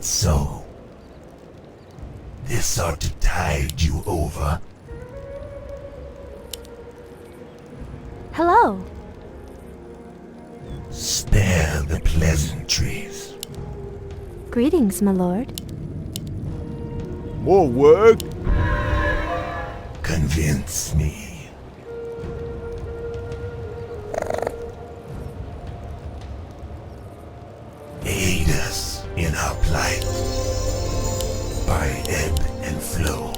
it so. This ought to tide you over. Hello. Spare the pleasantries. Greetings, my lord. More work? Convince me. Aid us in our plight by ebb and flow.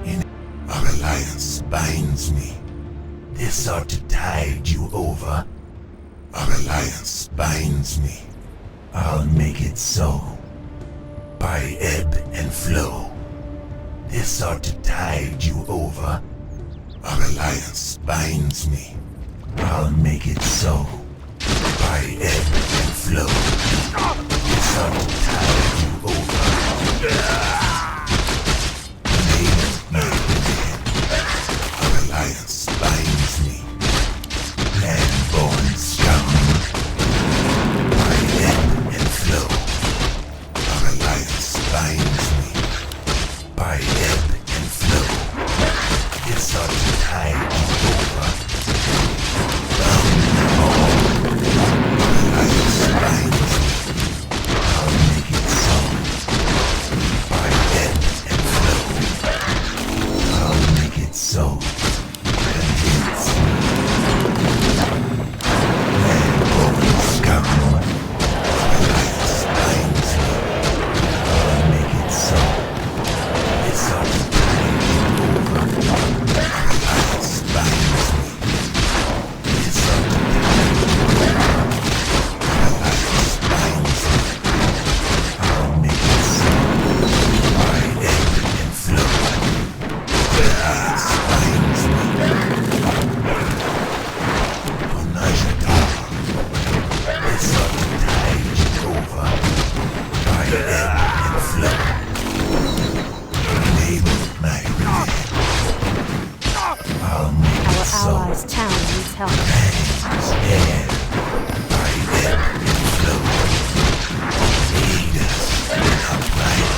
In our alliance binds me. This ought to tide you over. Our alliance binds me. I'll make it so. By ebb and flow. This ought to tide you over. Our alliance binds me. I'll make it so. By ebb and flow. This ought to tide you over. Name my command. Our alliance binds me. Land-born scoundrel. By ebb and flow. Our alliance binds me. By ebb and flow. This ought to tide you over. Bound them all. Our alliance binds me. I'll make it so. By ebb and flow. I'll make it so. Convince me. Land-born scoundrel. Our alliance binds me. I'll make it so. This ought to tide you over. Our alliance binds me. This ought to tide you over. Our alliance binds me. I'll make it so. By ebb and flow. Our alliance binds me. Slardar. This ought to tide you over. By ebb and flow. Enable my command. I'll make Our it so. allies' town needs help. Yeah. By ebb and flow. Aid us in our plight.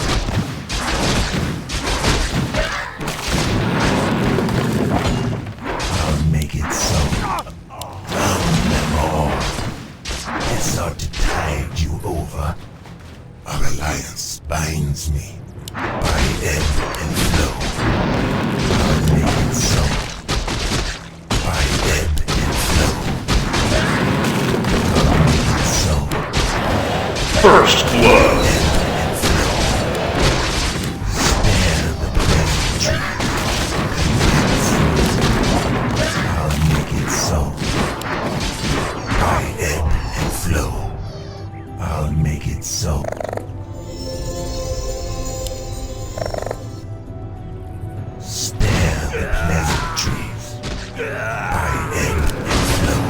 I'll make it so. Drown them all. This ought to tide you over. Our alliance binds me. By ebb and flow. I'll make it so. By ebb and flow. I'll make it so. First blood. Ebb and flow. Spare the pleasantry. Convince me. I'll make it so. By ebb and flow. I'll make it so. Spare the pleasantries. By ebb and flow.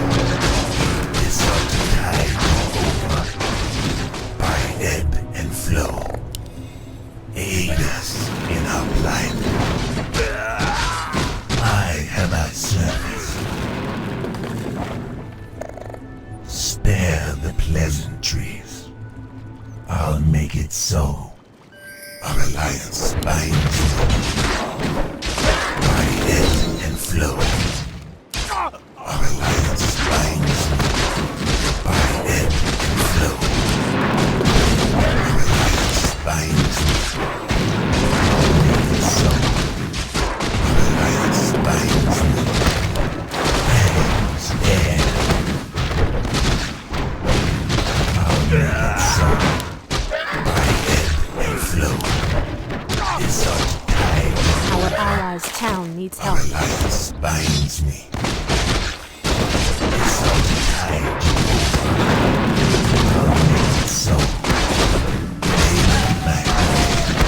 This ought to tide you over. By ebb and flow. Aid us in our plight. I have our service. Spare the pleasantries. I'll make it so. Our alliance binds me. By ebb and flow. Our alliance binds me. By ebb and flow. Our alliance binds me. I'll make it so. Our alliance binds me. Hands dead. I'll make it so. By ebb and flow. This ought to tide you. Our allies' town needs Our help. alliance binds me. This ought to tide you over. I'll make it so. Name my command.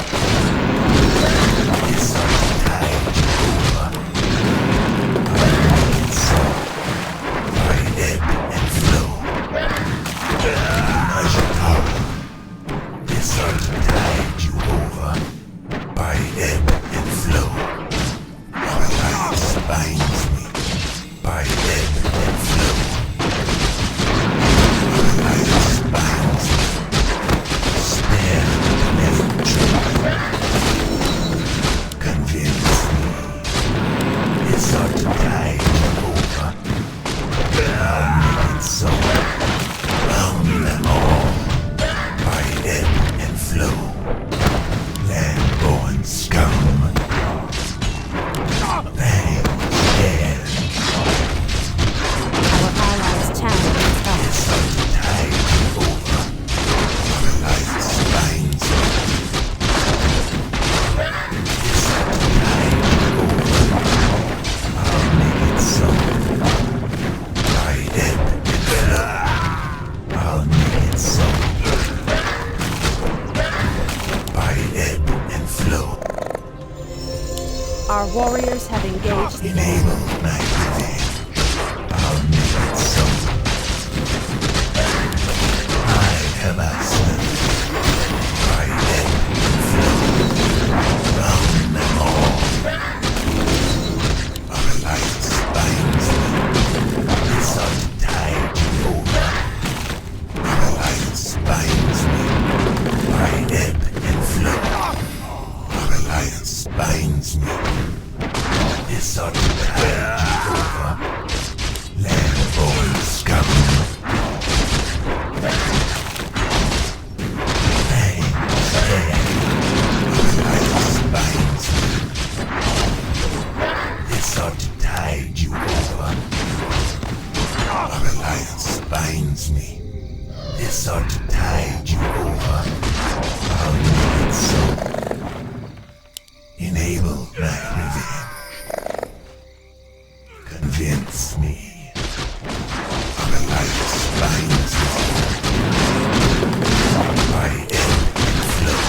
This ought to tide you over. I'll make it so. By ebb and flow. Slardar. This ought to tide you over. By ebb and flow. Our alliance binds me. By ebb and flow. Our alliance binds me. Our warriors have engaged the enemy. Enable my revenge. I'll make it so. I have answered. I ebb and flow. Round them all. Our alliance binds me. This ought to tide you over. Our alliance binds me. I ebb and flow. Our alliance binds me. This ought to tide you over. Land-born scum. Thanks, dead. Our alliance binds me. This ought to tide you over. Our alliance binds me. This ought to tide you over. I'll make it so. Enable my revenge. Convince me. Our alliance binds me. I ebb and flow.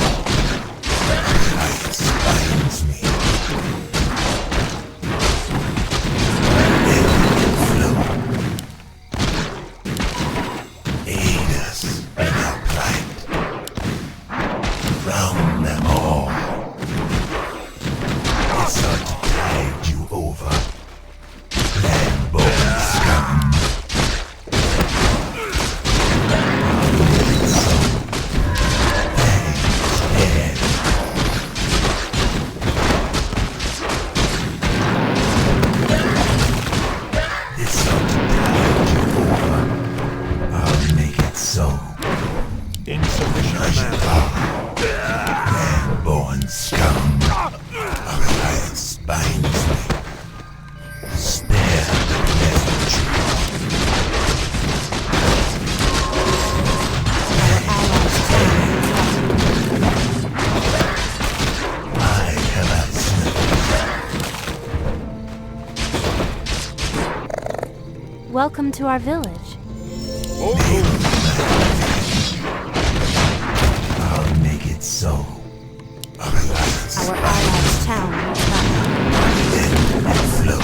Our alliance binds me. I ebb and flow. Aid us in our plight. Round them all. This ought to tide you over. Land-born scum. I'll make it so. Thanks, dead. This ought to tide you over. I'll make it so. Insufficient mana. Land-born scum. Our alliance binds me. Spare the pleasantry. I have answered. Welcome to our village. I'll make it so. Our alliance Our allies' town needs help. ebb and flow.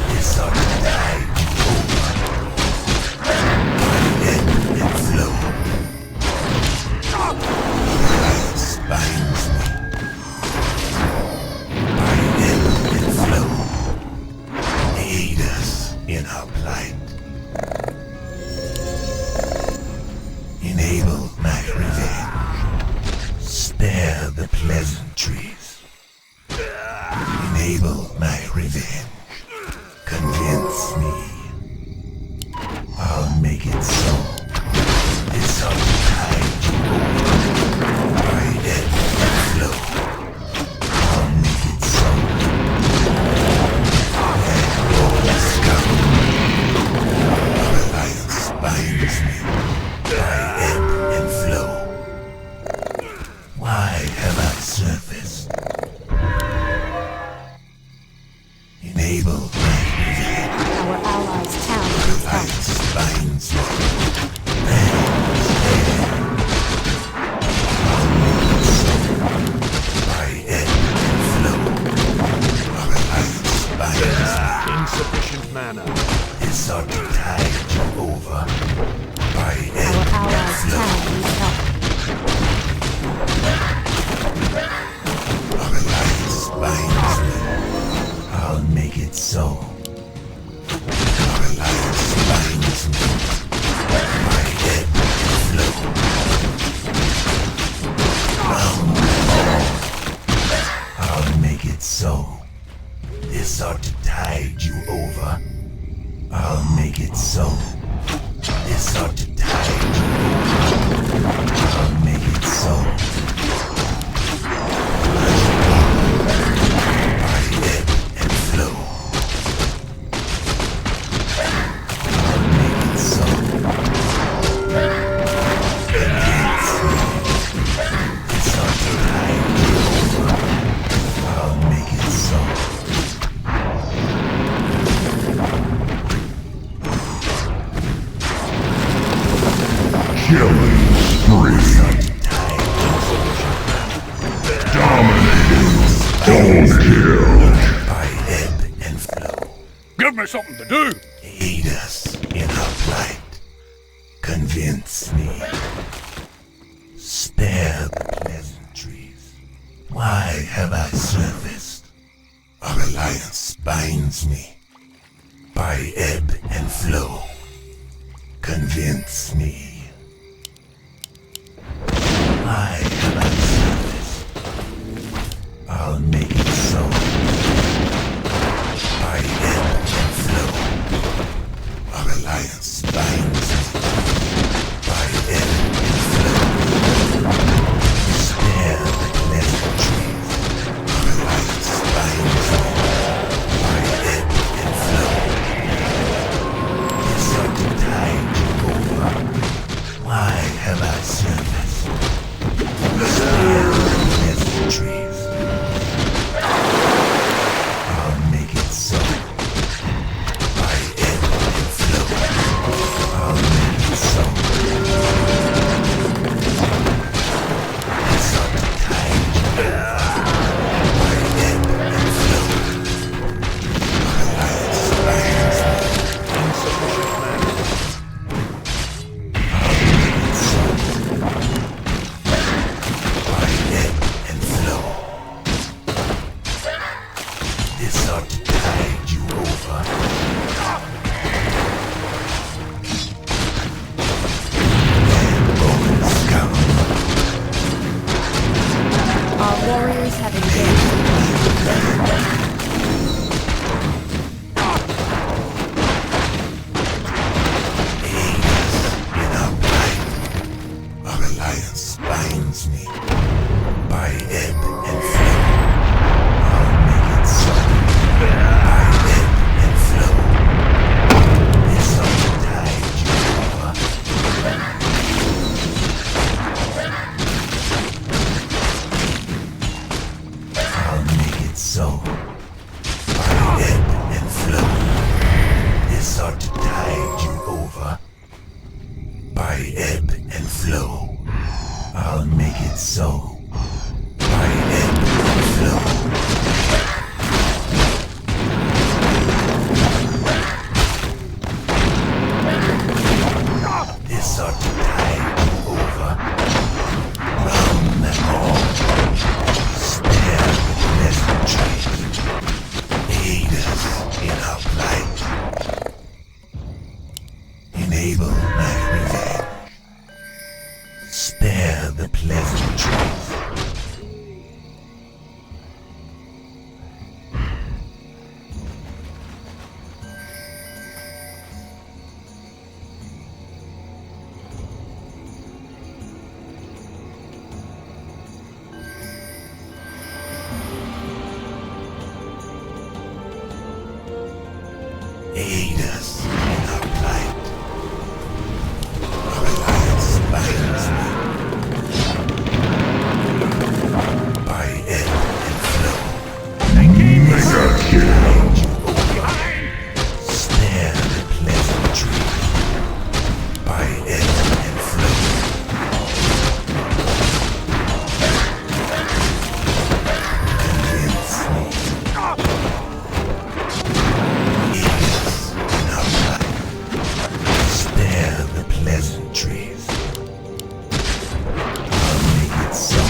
This ought to tide you over. Ebb and flow. Our alliance binds me. I ebb and flow. Aid us in our plight. Enable my revenge. Spare the pleasantries. Enable my revenge. Convince me. I'll make it so. This ought to tide you over. I ebb and flow. I'll make it so. Land-born scum. Our alliance binds me. I ebb and flow. Why have I surfaced? Enable my revenge. Our allies' town needs help. Alliance binds me. Thanks, dead. I'll make it so. I ebb and flow. Our alliance binds me. Insufficient mana. This ought to tide you over. I ebb Our and allies' flow. town needs help. Our alliance binds me. I'll make it so. Our alliance binds me. I ebb and flow. Round them all. I'll make it so. This ought to tide you over. I'll make it so. This ought to tide you over. I'll make it so. I ebb and flow. I'll make it so. Against me. This ought to tide you over. I'll make it so. Killing spree. Dominating. Double kill. me something to do. Aid us in our plight. Convince me. Spare the pleasantries. Why have I surfaced? Our alliance binds me. By ebb and flow. Convince me. Why have I surfaced? I'll make it so. By ebb and flow. Our alliance binds me. By ebb and flow. Spare the pleasantries. Our alliance binds me. By ebb and flow. It's like the tide over. Why have I surfaced? Spare the pleasantries. I'll make it so. By ebb and flow. I'll make it so. It's like the tide over. By ebb and flow. Our alliance binds me. Insufficient man. By ebb and flow. This ought to tide you over. And Roman scum. Our warriors have engaged. Aid us in our plight. Our alliance binds me. By ebb and flow. I'll make it so. By ebb and flow. This ought to tide you over. I'll make it so. By ebb and flow. This ought to tide you over. By ebb and flow. I'll make it so. By ebb and flow. This ought to tide you over. Round them all. Spare the pleasantries. Aid us in our plight. Enable my revenge. Spare the pleasantries. Aid us in our plight. Our alliance binds me. By ebb and flow. This ought to tide you over. Spare the pleasantries. By ebb and flow. Convince me. Aid us in our plight. Spare the pleasantries. I'll make it so.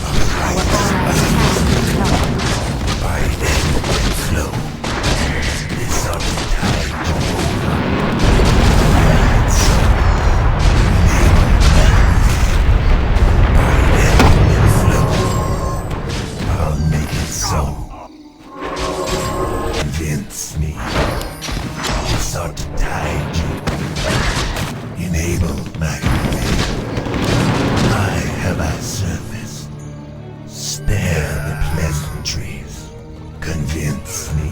Our alliance binds me. By ebb and flow. This ought to tide you over. I'll make it so. Enable my revenge. By ebb and flow. I'll make it so. Convince me. This ought to tide you. Enable my revenge. Why have I surfaced? Spare the pleasantries. Convince me.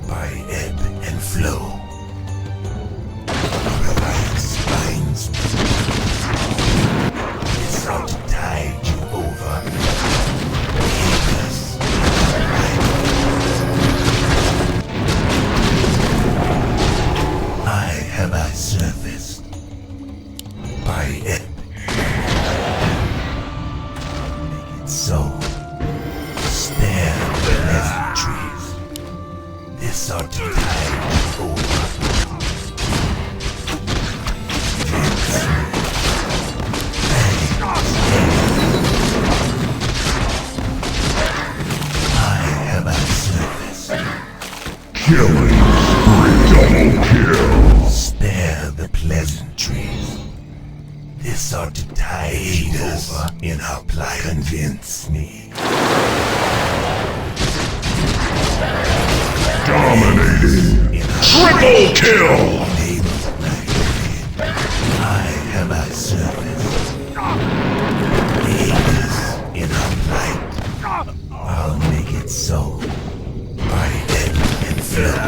By ebb and flow. Our alliance binds me. This ought to tide you over. Aid us. Why have I surfaced? By ebb. Killing spree. Double kill. Spare the pleasantries. This ought to tide us over in our plight. Convince me. Dominating. Triple kill. I have my service. Aid us in our plight. I'll make it so. By ebb and flow.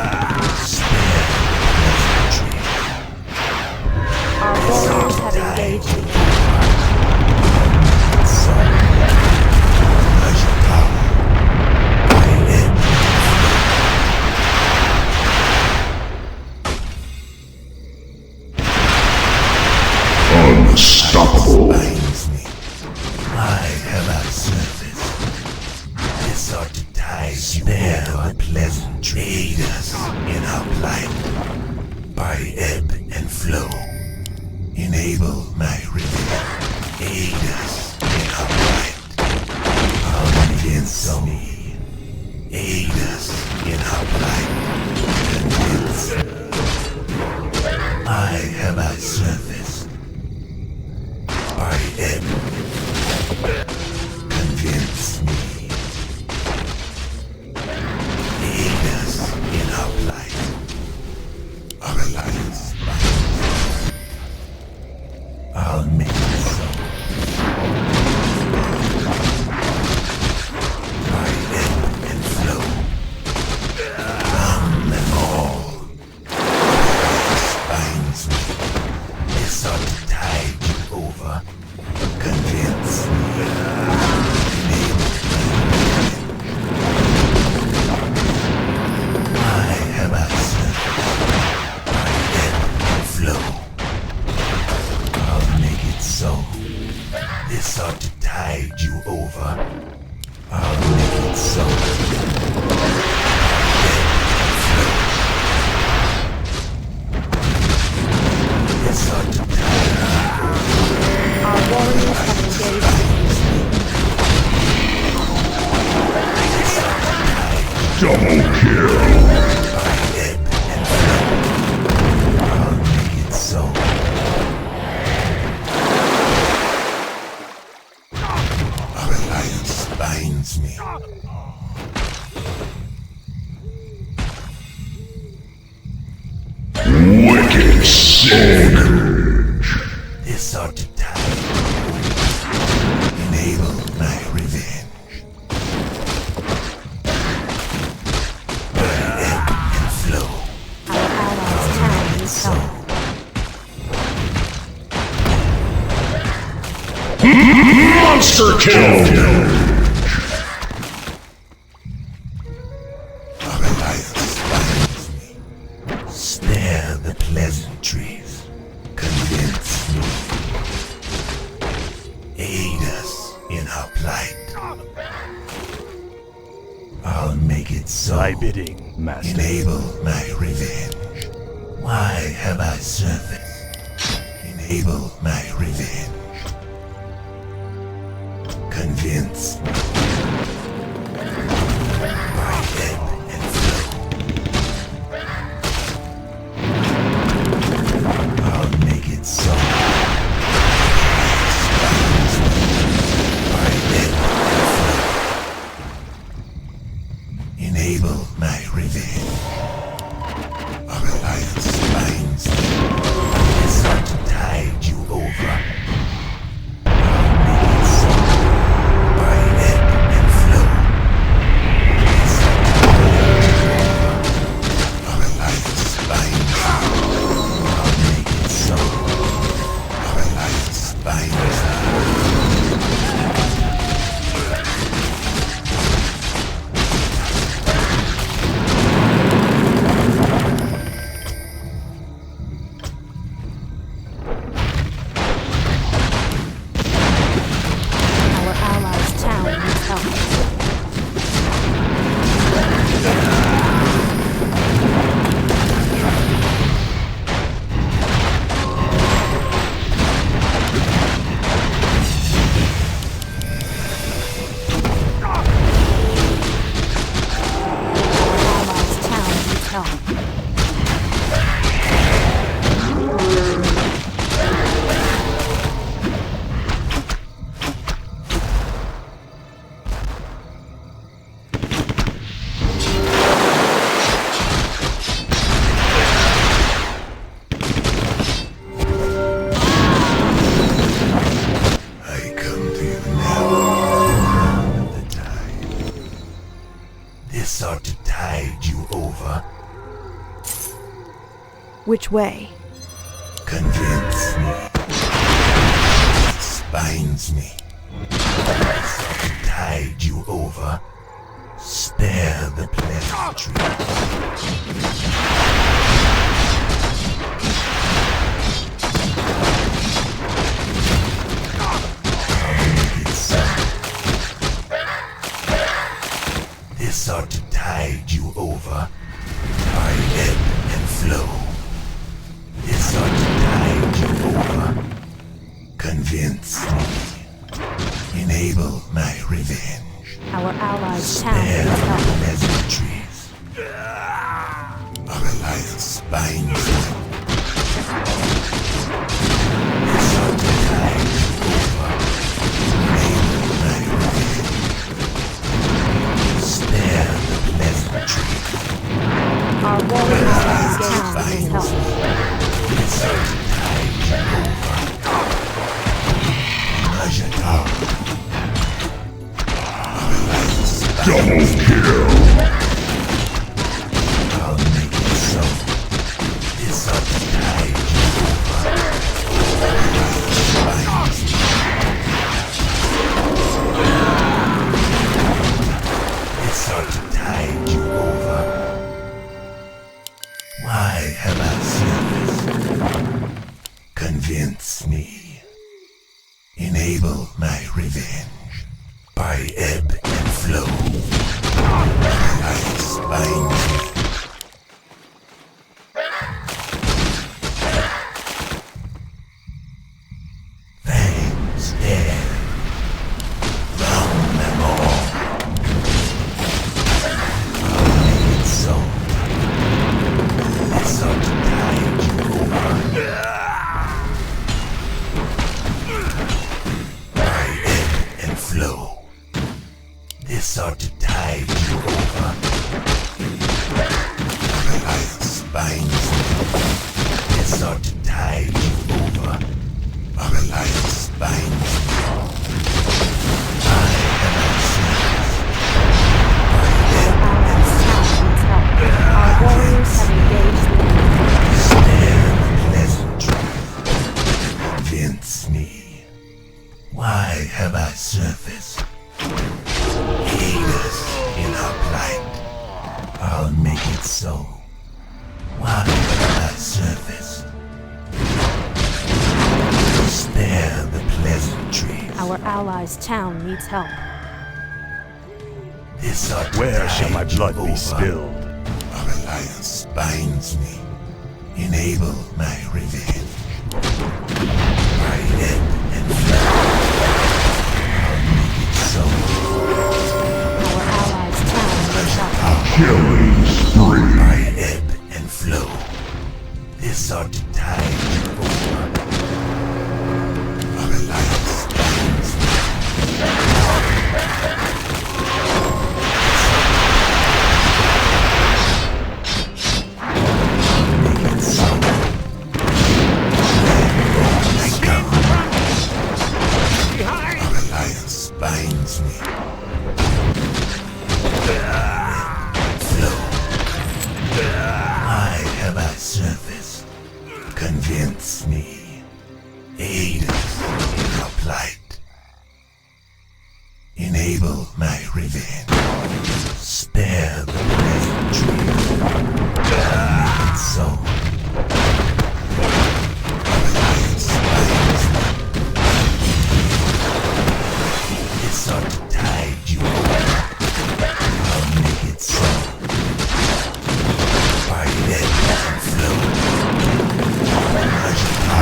Spare the pleasantry. Our warriors have engaged the enemy. So. Pleasure power. By ebb Unstoppable. binds me. I have our service. This ought to tide you over the pleasant. Aid us in our plight. By ebb and flow. Enable my revenge. Aid us in our plight. I'll convince me. Aid us in our plight. Convince. I have our service. By ebb. Convince me. Aid us in our plight. Our alliance binds. I'll make it so. By ebb and flow. Come them all. Binds me. This ought to tide you over. Convince me. Enable me. I have answered. By ebb and flow. I'll make it so. This ought to tide you over. I'll make it so. This ought to tide you over. Our warriors have engaged the enemy. Double kill. By ebb and flow. I'll make it so. Our alliance binds me. Wicked savage. This ought to tide. Enable my revenge. By ebb and flow. Our allies' town is So. coming. Monster kill. Our alliance binds me. Spare the pleasantries. Convince me. Aid us in our plight. I'll make it so. Thy bidding, master. Enable my revenge. Why have I service? Enable my revenge. Convince me. By ebb and flow. I'll make it so. By ebb and flow. Enable my revenge. Our alliance binds me. This ought to tide you over. I'll make it so. By ebb This ought to tide you over. Which way? Convince me. Spines me. This ought to tide you over. Spare the pleasantry. This ought to tide you over by ebb and flow. This ought to tide you over. Convince me. Enable my revenge. Our allies' town Spare needs the help. pleasantries. Our alliance binds me. This ought to tide you over. Enable my revenge. Spare the pleasantries. Our warriors have engaged needs help. This ought to tide you over. Majata. Our alliance Double kill. I'll make it so. This ought to tide you over. Binds me. This ought to tide you over. Why have I surfaced? Convince me. Enable my revenge by ebb and flow. Alliance binds me. Fangs dead. Round them all. I'll make it so. This ought to tide you over. By ebb and flow. This ought to tide you over. Alliance binds me. This ought to tide you over. Our alliance binds me. I have access. By ebb and Our town needs help. Our warriors have engaged the enemy. spare the pleasantry. Convince me. Why have I surfaced? Aid us in our plight. I'll make it so. Why have I surfaced? Spare the pleasantries. Our allies' town needs help. This ought to Where shall my tide you blood be over. spilled? Our alliance binds me. Enable my revenge. By ebb and flow. I'll make it so. Our allies' town needs help. Killing spree. By ebb and flow. This ought to tide you over. Our alliance binds me. Make it so. I come. Our alliance binds me. Flow. Why have I surfaced? Convince me. Aid us in our plight. Enable my revenge. Spare the pleasantry. I'll make it so. Alliance binds me. This ought to tide you over. I'll make it so. By ebb and flow. Majata.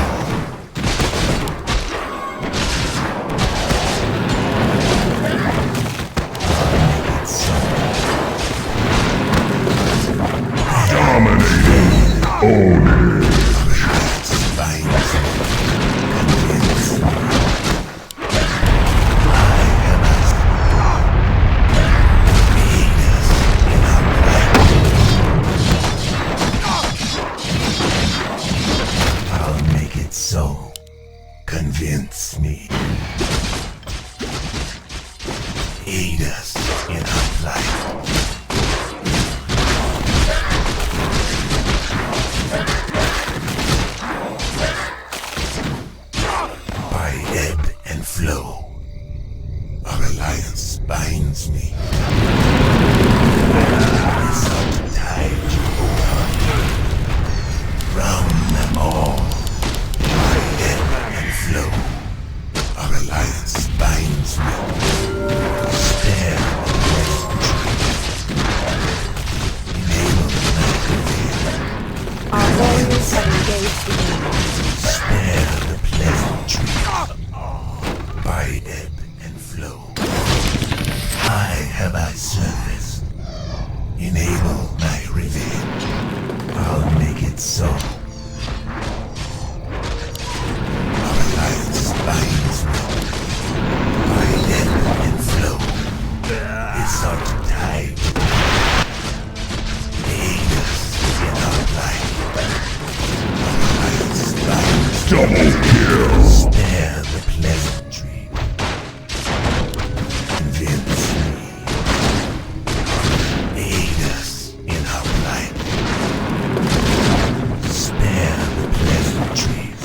Dominating. Own it. Binds me. Convince me. Why have I aid us in our plight? I'll make it so. Convince me. Aid us in our plight. flow. Our alliance binds me. This ought tide you over. Round them all. By ebb and flow. Our alliance binds me. Spare the pleasantry. Enable my prevail. Our warriors have engaged the enemy. Spare the pleasantry. By ebb and flow. I have I serviced. Enable my revenge. I'll make it so. Our alliance binds me. By ebb and flow. This ought to tide. Aid us in our plight. Our alliance binds me. Double kill. Spare the pleasantry. Convince me. Aid us in our plight. Spare the pleasantries.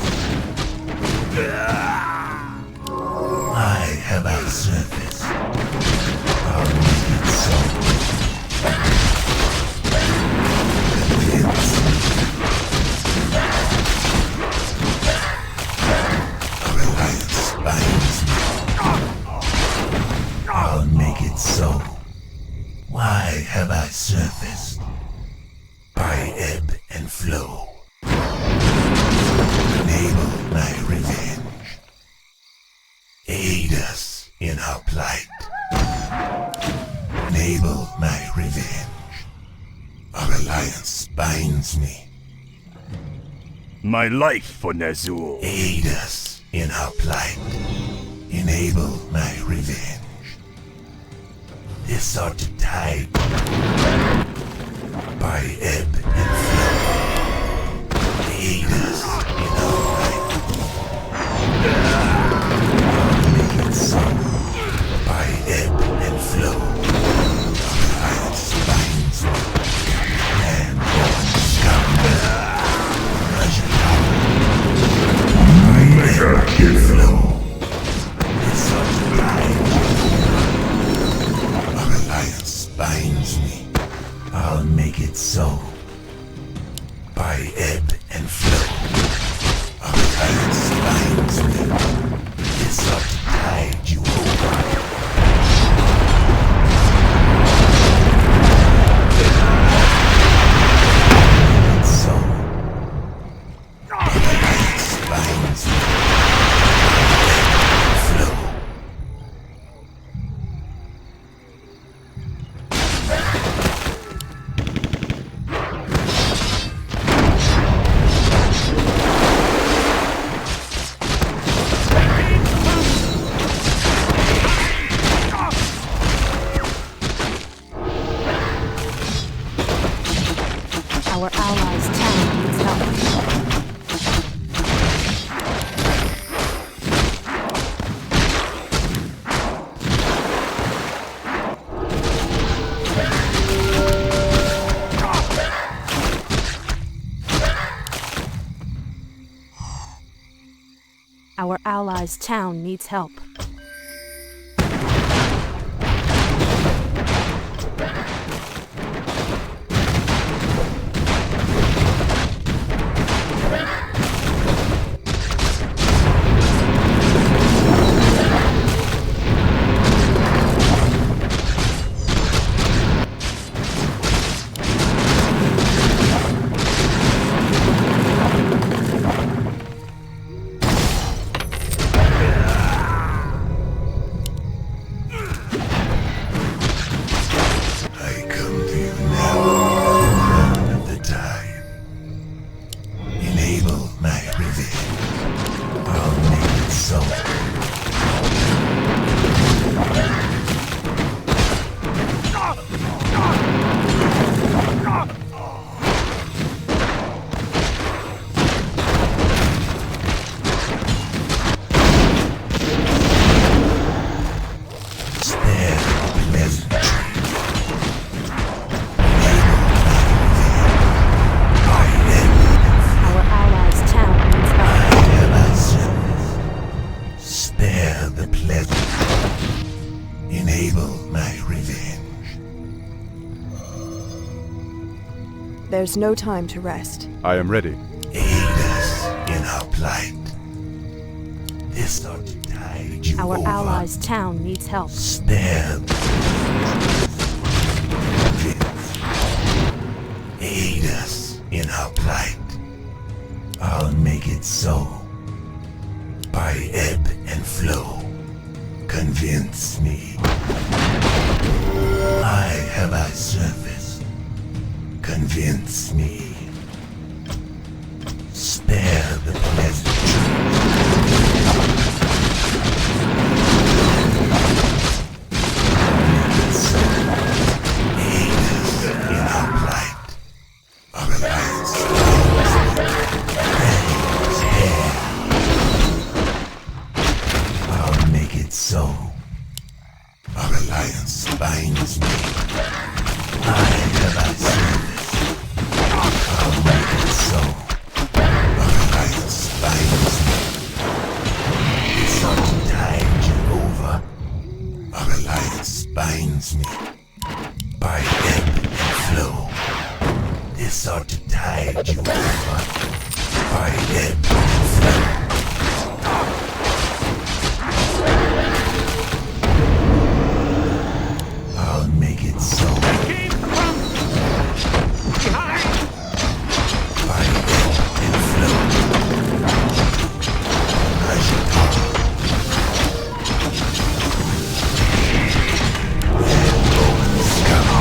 I have our service. I'll make it so. Convince me. Our alliance binds me. I'll make it so. Why have I surfaced? By ebb and flow. Enable my revenge. Aid us in our plight. Enable my revenge. Our alliance binds me. My life for Nazul. Aid us in our plight. Enable my revenge. This ought to tide. By ebb and flow. Aid us in our plight. I'll make it so. By ebb and flow. Our alliance binds me. And Russian Mega kill. flow. This ought to tide. Our alliance binds me. I'll make it so. By ebb and flow. Our alliance binds me. This ought to tide you over. It's so. Our alliance binds me. Flow. Our allies' town needs help. Our allies' town needs help. pleasant. Enable my revenge. There's no time to rest. I am ready. Aid us in our plight. This ought to tide you Our over. allies' town needs help. Spare the Aid us in our plight. I'll make it so. By ebb and flow. Convince me. I have I surfaced. Convince me. Spare the pleasantry. So, aid us in our plight. Our alliance hangs here. I'll make it so. Our alliance binds me. I have I service. I'll make it so. Our alliance binds me. It's not to tide you over. Our alliance binds me. By ebb and flow. This ought to tide you over. By ebb and flow. I'll make it so. By ebb and flow. I shall come. Let go and scum.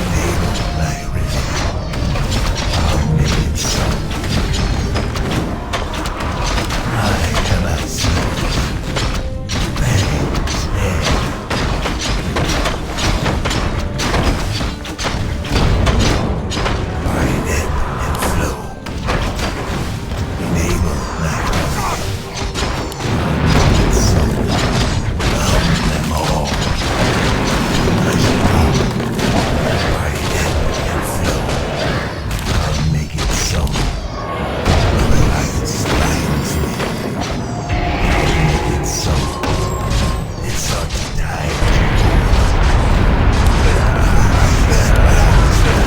Enable my revenge. I'll make it so. I have a service. Thanks, dead. By ebb and flow. Enable my revenge. I'll make it so. Bound them all. I shall come. By ebb and flow. I'll make it so. Our alliance binds me. I'll make it so. This ought to tide you over. Our alliance binds me.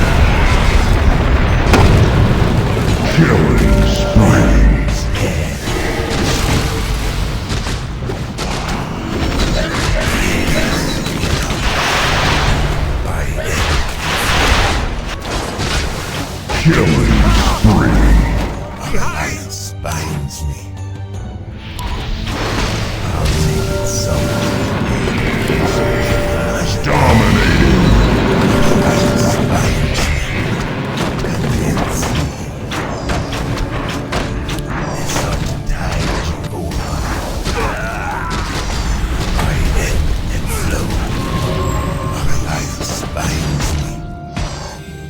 Killing spree. Dead. By ebb. Killing spree. Our alliance binds me. I'll make it so. Dominating. Our alliance binds me. Convince me. This ought to tide you over. By ebb and flow. Our alliance binds me.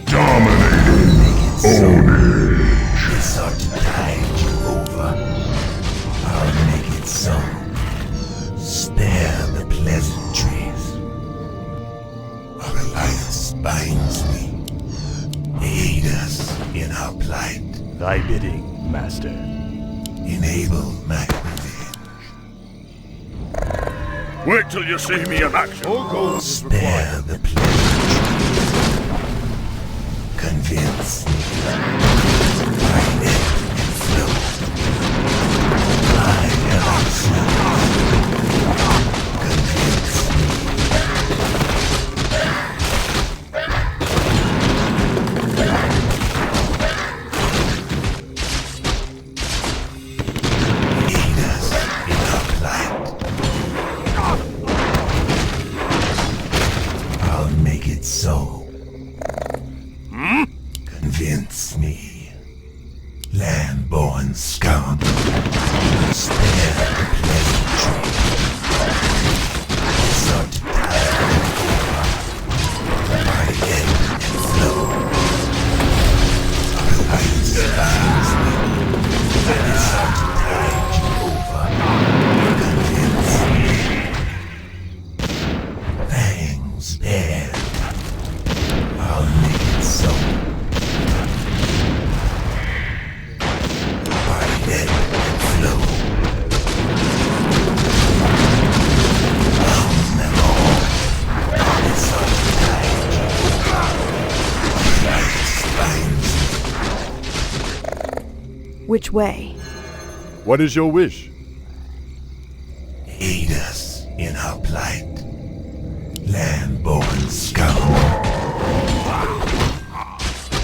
Dominating. Make it so. Ownage. This ought to tide you over. I'll make it so. Spare the pleasantries. Our alliance binds me. Aid us in our plight. Thy bidding, master. Enable my revenge. Wait till you see me in action. Spare the pleasantries. Convince me. By ebb and flow. I have a service. Convince me. Aid us in our plight. I'll make it so. Convince me. Land-born scum. Spare the pleasantry. This ought to tide you over. By ebb and flow. Our alliance binds me. This ought to tide you over. Convince me. Fangs bared. I'll make it so. Which way? What is your wish? Aid us in our plight, land-born scum.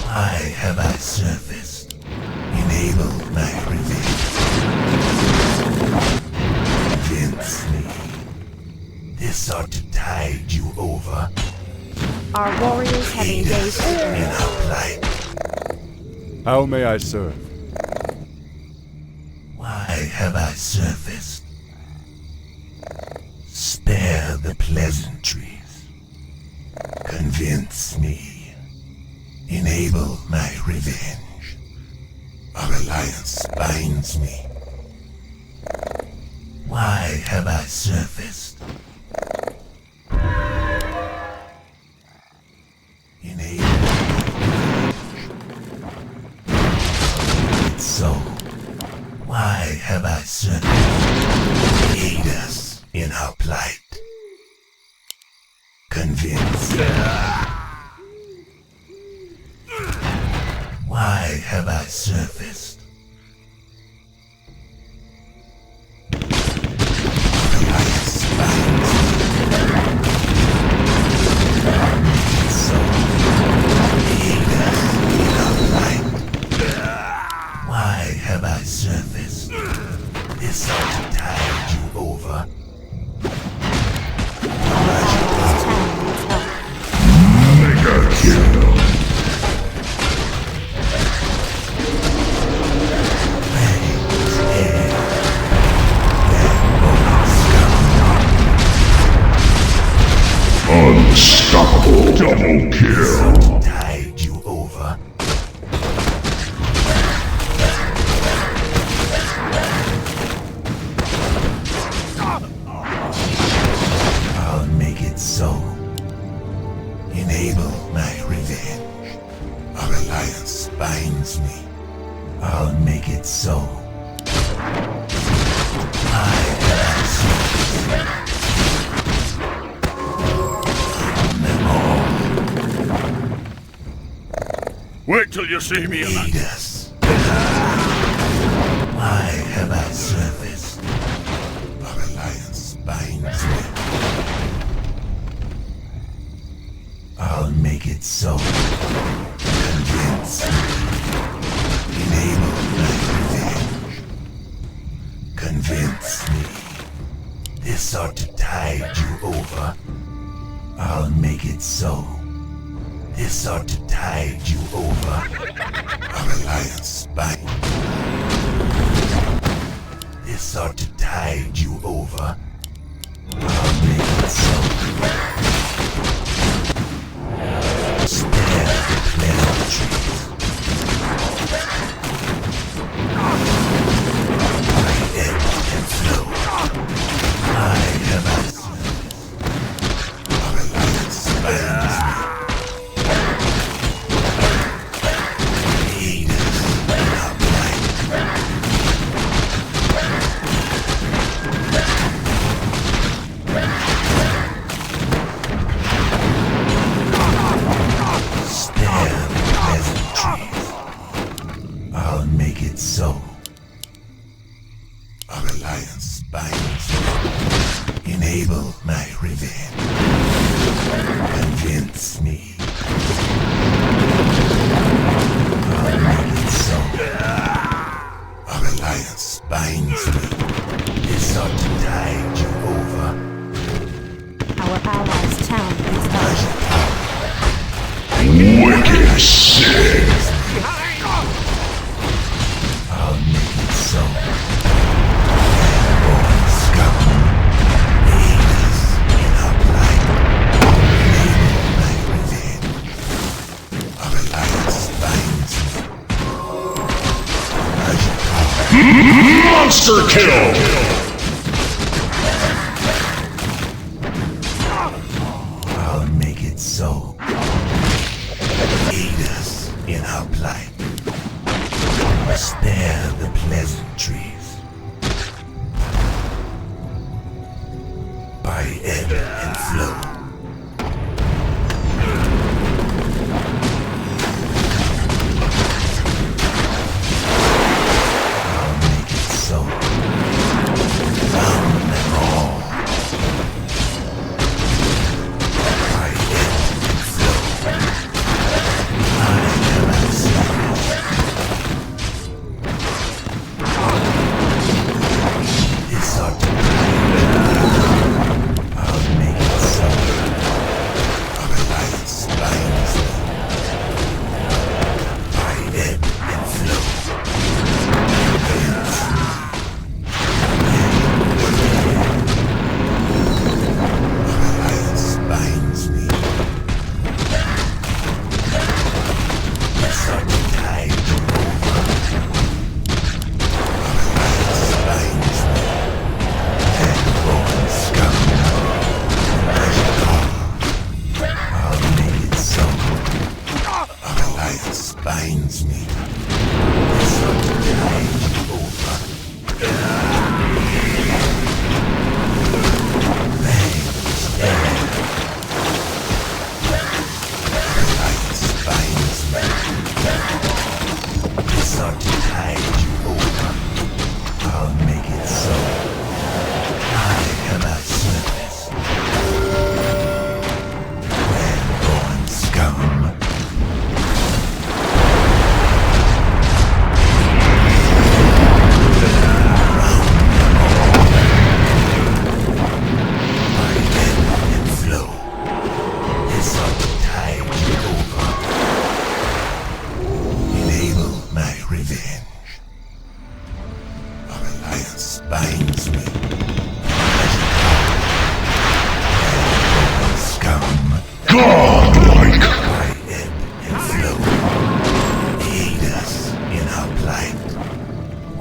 Why have I surfaced? Enable my revenge. Convince me. This ought to tide you over. Our warriors have Aid us engaged. in our plight. How may I serve? Why have I surfaced? Spare the pleasantries. Convince me. Enable my revenge. Our alliance binds me. Why have I surfaced? Enable my revenge. It's so. Why have I surfaced? Aid us in our plight. Convince. Why have I surfaced? Alliance binds me. So, aid us in our plight. Why have I surfaced? This ought to tide you over. Mega kill. Unstoppable double kill. Tide you over. I'll make it so. Enable my revenge. Our alliance binds me. I'll make it so. I have seen them all. Wait till you see me in Aid action. us. Why have I surfaced? Our alliance binds me. I'll make it so. Convince me. Enable my revenge. Convince me. This ought to tide you over. I'll make it so. This ought to tide you over. Our alliance binds. This ought to tide you over. I'll make it so. Spare the pleasantries. I ebb and flow. Why have I surfaced? Our alliance binds me. Aid us in our plight. Spare the pleasantries. I'll make it so. Our alliance binds me. Enable my revenge. Convince me. I'll make it so. Our alliance binds me. This ought to tide you over. Our allies' town is lost. Wicked sick. I'll make it so. Land-born scum. Aid us in our plight. Enable my revenge. Our alliance binds me. Monster kill. I'll make it so. Aid us in our plight. Spare the pleasantries. By ebb and flow.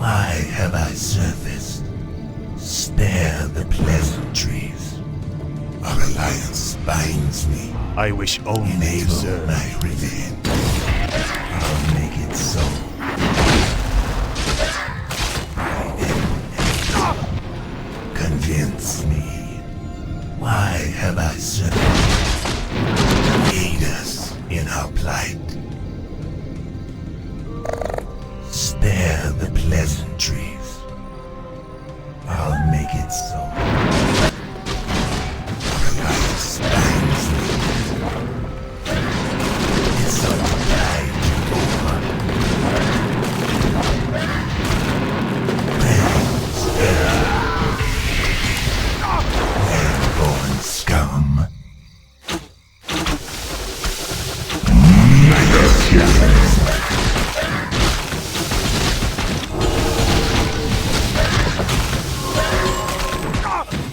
Why have I surfaced? Spare the pleasantries. Our alliance binds me. I wish only to Enable serve. my revenge. I'll make it so. Convince me. Why have I served? Aid us in our plight. Spare the pleasantries. I'll make it so. Our alliance binds me. It's a tide over. Born scum.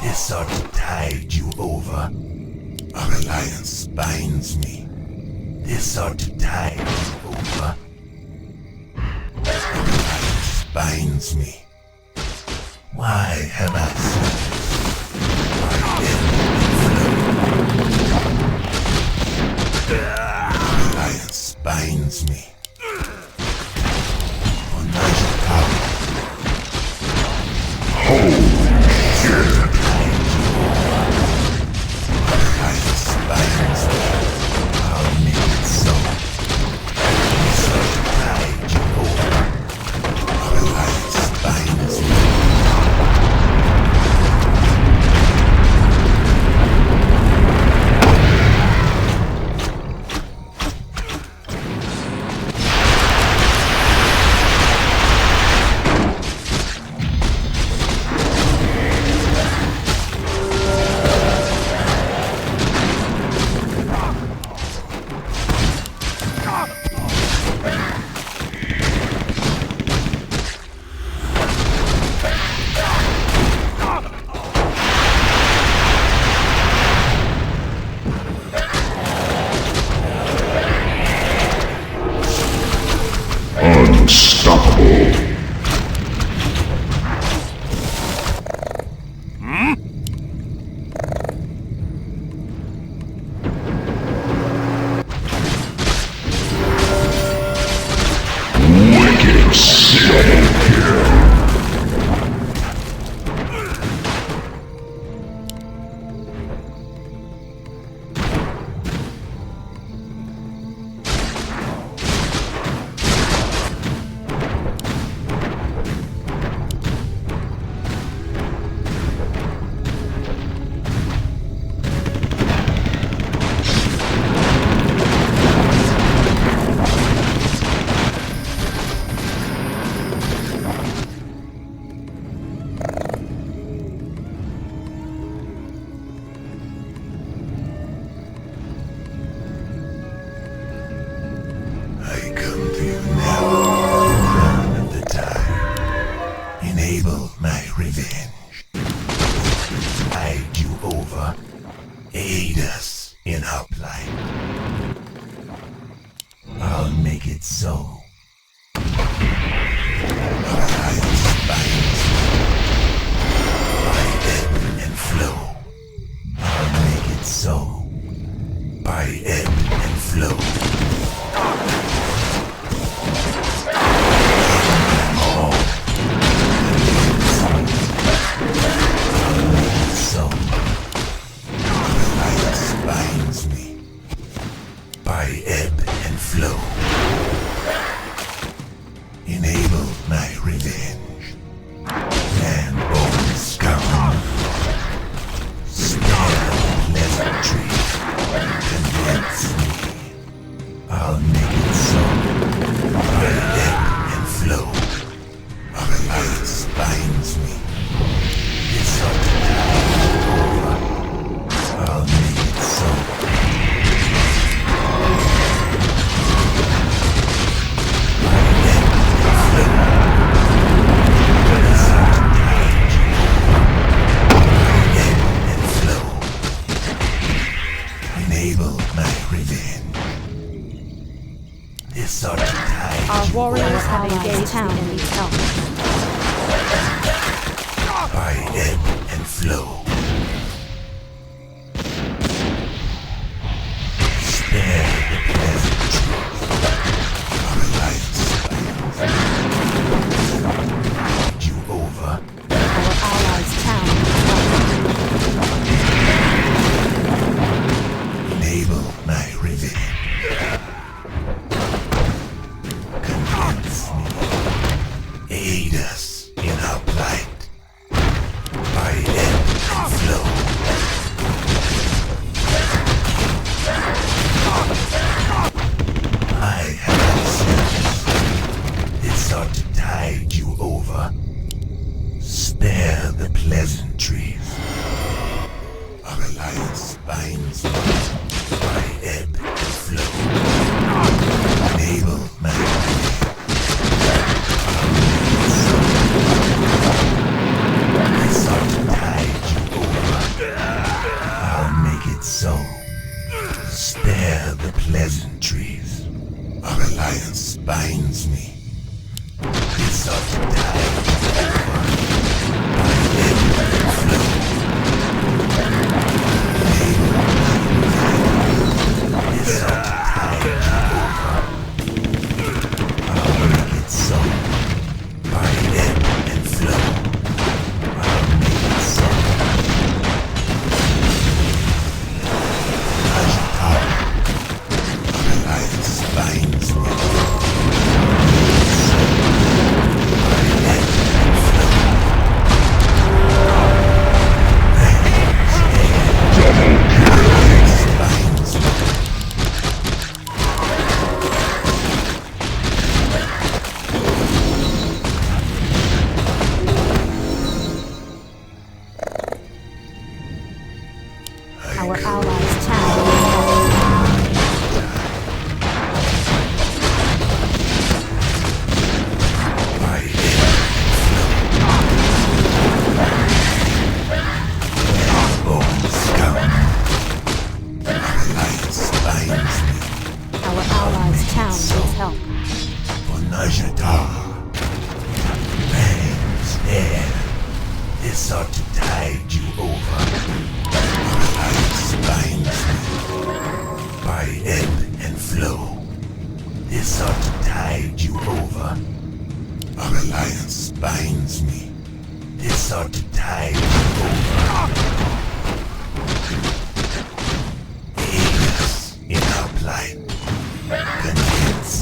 This ought to tide you over. Our alliance binds me. This ought to tide you over. Our alliance binds me. Why have I served? Alliance binds me. For magic power. Alliance binds me. I'll make it so. This ought to tide you over. Our alliance binds me. Unstoppable. Wicked double kill. I come to you now, Crown of the Tide. Enable my revenge. Tide you over. Aid us in our plight. I'll make it so. Our alliance binds by ebb and flow. I'll make it so. By ebb and flow. So, alliance binds me by ebb and flow. Aid us in our plight by ebb and flow. I have answers. This ought to tide you over. Spare the pleasantries. Our alliance binds me by ebb and flow. Enable my this ought to tide you over. I'll make it so. Spare the pleasantries. Our alliance binds me. This ought to tide you over. By ebb and flow. This ought to tide you over. I'll make it so. By ebb and flow. I'll make it so. Slardar, our alliance binds me. By ebb and flow. Our allies' town By ebb and flow. Bones come. Our alliance binds me. our allies' town needs help. For Slardar. Bangs there. This ought to tide you over. Our alliance binds me. By ebb and flow. This ought to tide you over. Our alliance binds me. This ought to tide you over. Aid us in our plight. Convince.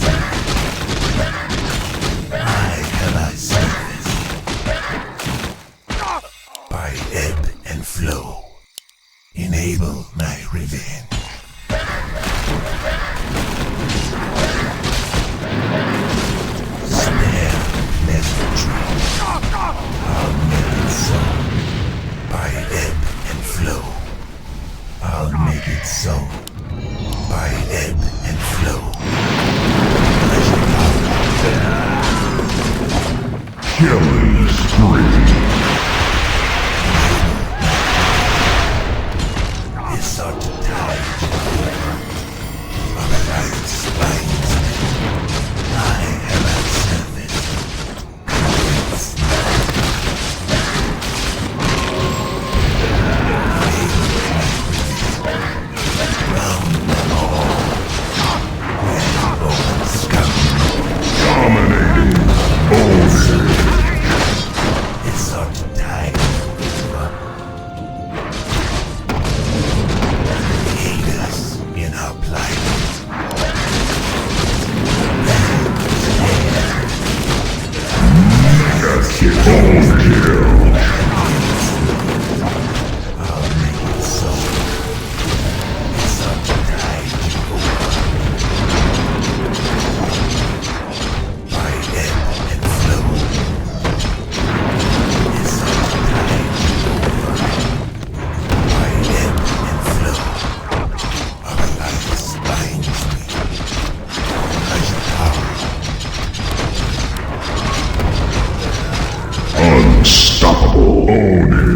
I have our service. By ebb and flow. Enable my revenge. Spare the pleasantry. I'll make it so. By ebb and flow. I'll make it so. By ebb and flow. Killing spree. This ought to tide you over. Our alliance binds me. I have our service. Convince me. Round them all. Where bones come. Dominating. This ought to tide you over. Aid us in our plight. Bone kill. I'll make it so. This ought to tide you over. By ebb and flow. This ought to tide you over. By ebb and flow. Our alliance binds me. Slardar. Unstoppable. Own